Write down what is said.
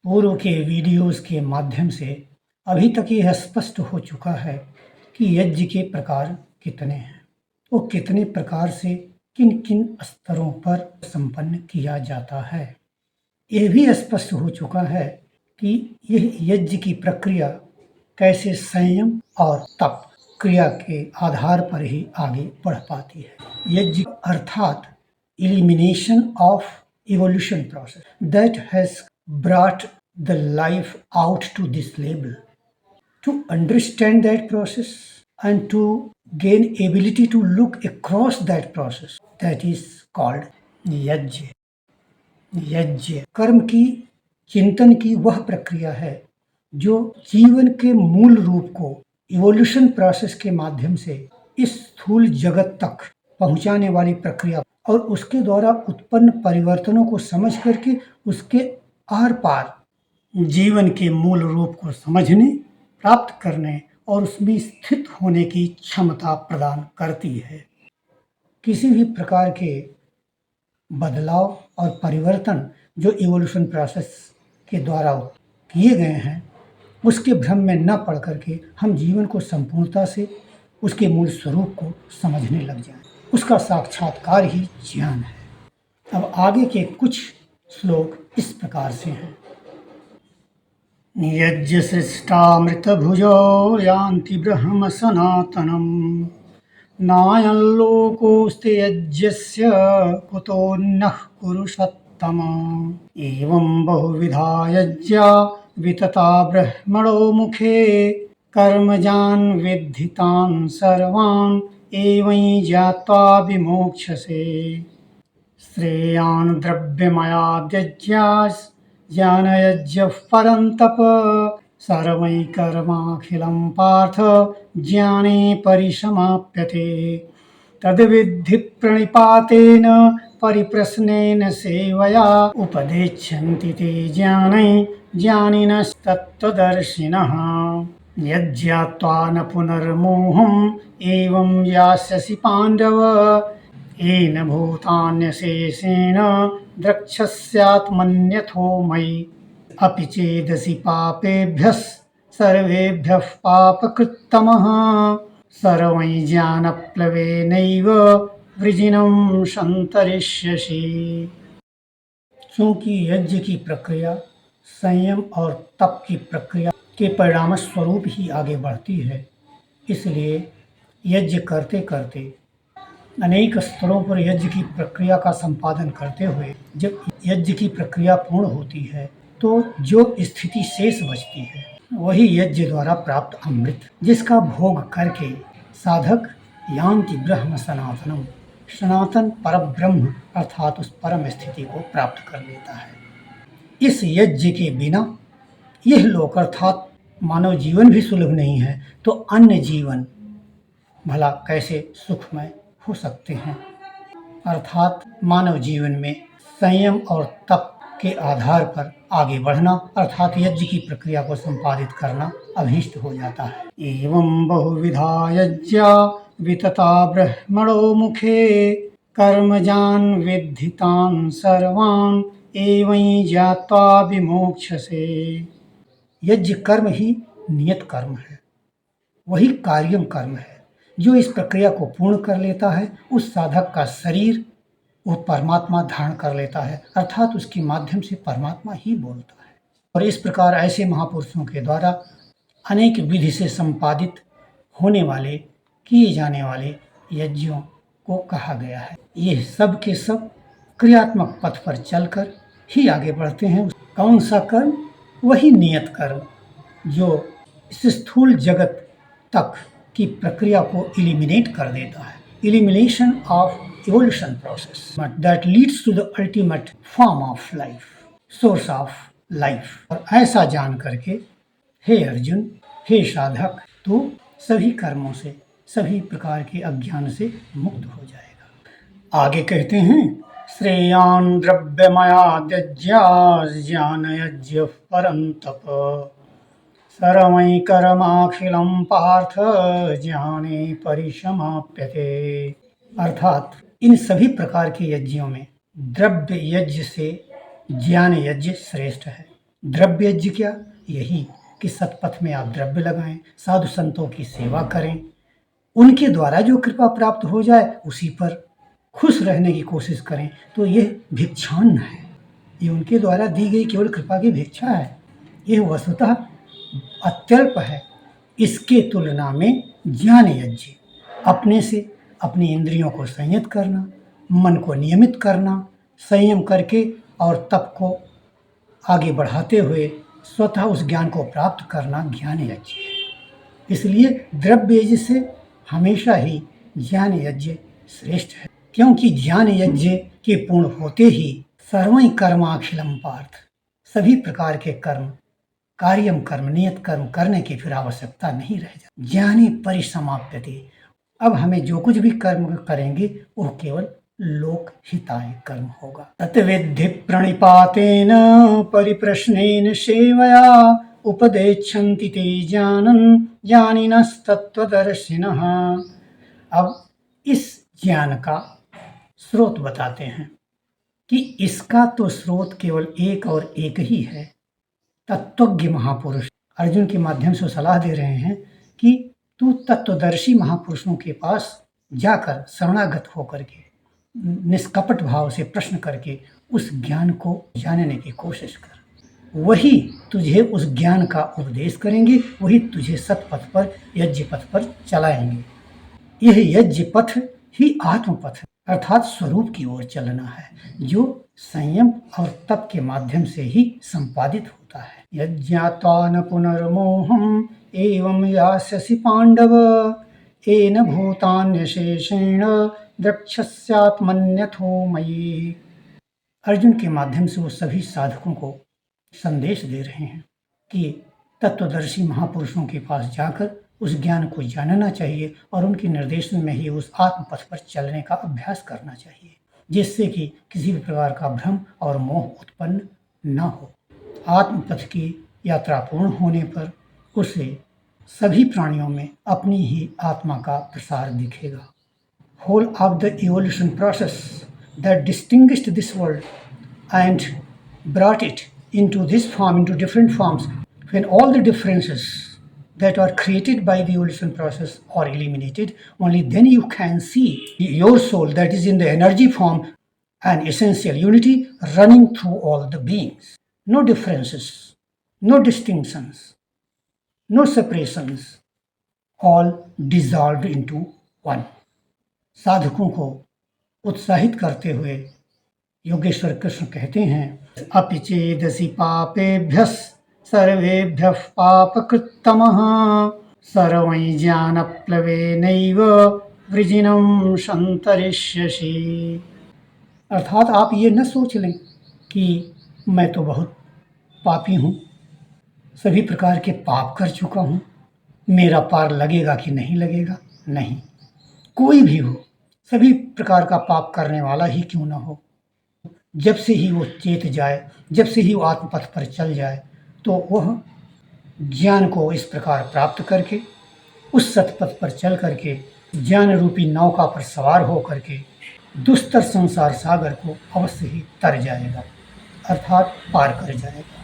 पूर्व के वीडियोस के माध्यम से अभी तक यह स्पष्ट हो चुका है कि यज्ञ के प्रकार कितने हैं, वो कितने प्रकार से किन किन स्तरों पर संपन्न किया जाता है। यह भी स्पष्ट हो चुका है कि यह यज्ञ की प्रक्रिया कैसे संयम और तप क्रिया के आधार पर ही आगे बढ़ पाती है। यज्ञ अर्थात elimination of evolution process that has brought the life out to this level. To understand that process and to gain ability to look across that process, that is called यज्ञ। यज्ञ कर्म की चिंतन की वह प्रक्रिया है जो जीवन के मूल रूप को इवोल्यूशन प्रोसेस के माध्यम से इस स्थूल जगत तक पहुंचाने वाली प्रक्रिया और उसके द्वारा उत्पन्न परिवर्तनों को समझ करके उसके आर पार जीवन के मूल रूप को समझने, प्राप्त करने और उसमें स्थित होने की क्षमता प्रदान करती है। किसी भी प्रकार के बदलाव और परिवर्तन जो इवोल्यूशन प्रोसेस के द्वारा किए गए हैं, उसके भ्रम में न पड़ करके हम जीवन को संपूर्णता से उसके मूल स्वरूप को समझने लग जाएं। उसका साक्षात्कार ही ज्ञान है। अब आगे के कुछ श्लोक इस प्रकार से हैं। यज्ञ सृष्टामृत भुजो यान्ति ब्रह्म सनातनम नायं लोकोस्ते यज्ञस्य कुतोऽन्यः कुरुषत्तम एवं बहुविधा यज्ञा वितता ब्रह्मणो मुखे कर्मजान् विद्धितान् सर्वान् एवं ज्ञात्वा विमोक्ष्यसे श्रेयान् द्रव्यमयाद्यज्ञास् ज्ञानयज्ञः परं तप सर्वैः कर्माखिलं पार्थ ज्ञाने परिसमाप्यते तद्विद्धि प्रणिपातेन परिप्रश्नेन सेवया उपदेच्छन्ति ते ज्ञानिनस्तत्त्वदर्शिनः यज्ञात्वा न पुनर्मोहम् एवं यास्यसि पाण्डव येन भूतान्यशेषेण द्रक्ष्यस्यात्मन्यथो मयि अपि चेदसि पापेभ्यः सर्वेभ्यः पापकृत्तमः सर्वैः ज्ञानप्लवेनैव वृजिनं सन्तरिष्यसि। चूँकि यज्ञ की प्रक्रिया संयम और तप की प्रक्रिया के परिणाम स्वरूप ही आगे बढ़ती है, इसलिए यज्ञ करते करते अनेक स्तरों पर यज्ञ की प्रक्रिया का संपादन करते हुए जब यज्ञ की प्रक्रिया पूर्ण होती है तो जो स्थिति शेष बचती है वही यज्ञ द्वारा प्राप्त अमृत, जिसका भोग करके साधक यान्ति ब्रह्म सनातनम, सनातन परब्रह्म अर्थात उस परम स्थिति को प्राप्त कर लेता है। इस यज्ञ के बिना यह लोक अर्थात मानव जीवन भी सुलभ नहीं है तो अन्य जीवन भला कैसे सुखमय हो सकते हैं। अर्थात मानव जीवन में संयम और तप के आधार पर आगे बढ़ना अर्थात यज्ञ की प्रक्रिया को संपादित करना अभीष्ट हो जाता है। एवं बहुविधा यज्ञा वितता ब्रह्मणो मुखे कर्मजान् विद्धितान् सर्वान् एवं ज्ञात्वा विमोक्ष्यसे। यज्ञ कर्म ही नियत कर्म है, वही कार्यम कर्म है जो इस प्रक्रिया को पूर्ण कर लेता है। उस साधक का शरीर वो परमात्मा धारण कर लेता है, अर्थात उसके माध्यम से परमात्मा ही बोलता है। और इस प्रकार ऐसे महापुरुषों के द्वारा अनेक विधि से संपादित होने वाले किए जाने वाले यज्ञों को कहा गया है। ये सब के सब क्रियात्मक पथ पर चलकर ही आगे बढ़ते हैं। कौन सा कर्म? वही नियत कर्म जो इस स्थूल जगत तक की प्रक्रिया को इलिमिनेट कर देता है। Elimination of evolution process that leads to the ultimate form of life, source of life. और ऐसा जान करके हे अर्जुन, हे साधक, तू सभी कर्मों से, सभी प्रकार के अज्ञान से मुक्त हो जाएगा। आगे कहते हैं श्रेयान् द्रव्यमयाद्यज्ञास् ज्ञानयज्ञः परं तप सर्वैः कर्माखिलं पार्थ ज्ञाने परिसमाप्यते। अर्थात इन सभी प्रकार के यज्ञों में द्रव्य यज्ञ से ज्ञान यज्ञ श्रेष्ठ है। द्रव्य यज्ञ क्या? यही कि सतपथ में आप द्रव्य लगाएं, साधु संतों की सेवा करें, उनके द्वारा जो कृपा प्राप्त हो जाए उसी पर खुश रहने की कोशिश करें। तो ये भिक्षान्न है, ये उनके द्वारा दी गई केवल कृपा की भिक्षा है। यह वस्तुतः अत्यल्प है। इसके तुलना में ज्ञान यज्ञ अपने से अपनी इंद्रियों को संयत करना, मन को नियमित करना, संयम करके और तप को आगे बढ़ाते हुए स्वतः उस ज्ञान को प्राप्त करना ज्ञान यज्ञ है। इसलिए द्रव्य यज्ञ से हमेशा ही ज्ञान यज्ञ श्रेष्ठ है, क्योंकि ज्ञान यज्ञ के पूर्ण होते ही सर्वं कर्माखिलम पार्थ, सभी प्रकार के कर्म, कार्यम कर्म, नियत कर्म करने की फिर आवश्यकता नहीं रह जाती। ज्ञाने परिसमाप्यते। अब हमें जो कुछ भी कर्म करेंगे वो केवल लोक हिताय कर्म होगा। तत्विद्धि प्रणिपातेन परिप्रश्नेन सेवया उपदेच्छन्ति ते ज्ञानं ज्ञानिनस्तत्त्वदर्शिनः। अब इस ज्ञान का स्रोत बताते हैं कि इसका तो स्रोत केवल एक और एक ही है, तत्वज्ञ महापुरुष। अर्जुन के माध्यम से सलाह दे रहे हैं कि तू तत्वदर्शी महापुरुषों के पास जाकर शरणागत होकर के निष्कपट भाव से प्रश्न करके उस ज्ञान को जानने की कोशिश कर। वही तुझे उस ज्ञान का उपदेश करेंगे, वही तुझे सतपथ पर, यज्ञ पथ पर चलाएंगे। यह यज्ञ पथ ही आत्मपथ है, अर्थात स्वरूप की ओर चलना है, जो संयम और तप के माध्यम से ही संपादित होता है। यज्ञात्वा न पुनर्मोहम एवं यास्यसि पांडव येन भूतान्यशेषेण द्रक्ष्यस्यात्मन्यथो मयि। अर्जुन के माध्यम से वो सभी साधकों को संदेश दे रहे हैं कि तत्वदर्शी महापुरुषों के पास जाकर उस ज्ञान को जानना चाहिए और उनके निर्देशन में ही उस आत्मपथ पर चलने का अभ्यास करना चाहिए, जिससे कि किसी भी प्रकार का भ्रम और मोह उत्पन्न न हो। आत्मपथ की यात्रा पूर्ण होने पर उसे सभी प्राणियों में अपनी ही आत्मा का प्रसार दिखेगा। Whole of the evolution process that distinguished this world and brought it into this form, into different forms, when all the differences that are created by the evolution process are eliminated, only then you can see your soul that is in the energy form, an essential unity running through all the beings. No differences, no distinctions, no separations, all dissolved into one. साधकों को उत्साहित करते हुए योगेश्वर कृष्ण कहते हैं, अपि चेदसि पापेभ्यः सर्वेभ्यः पापकृत्तमः सर्वं ज्ञानप्लवेनैव वृजिनं सन्तरिष्यसि। अर्थात आप ये न सोच लें कि मैं तो बहुत पापी हूँ, सभी प्रकार के पाप कर चुका हूँ, मेरा पार लगेगा कि नहीं लगेगा। नहीं, कोई भी हो, सभी प्रकार का पाप करने वाला ही क्यों ना हो, जब से ही वो चेत जाए, जब से ही वो आत्मपथ पर चल जाए, तो वह ज्ञान को इस प्रकार प्राप्त करके उस सतपथ पर चल करके ज्ञान रूपी नौका पर सवार हो करके दुस्तर संसार सागर को अवश्य ही तर जाएगा, अर्थात पार कर जाएगा।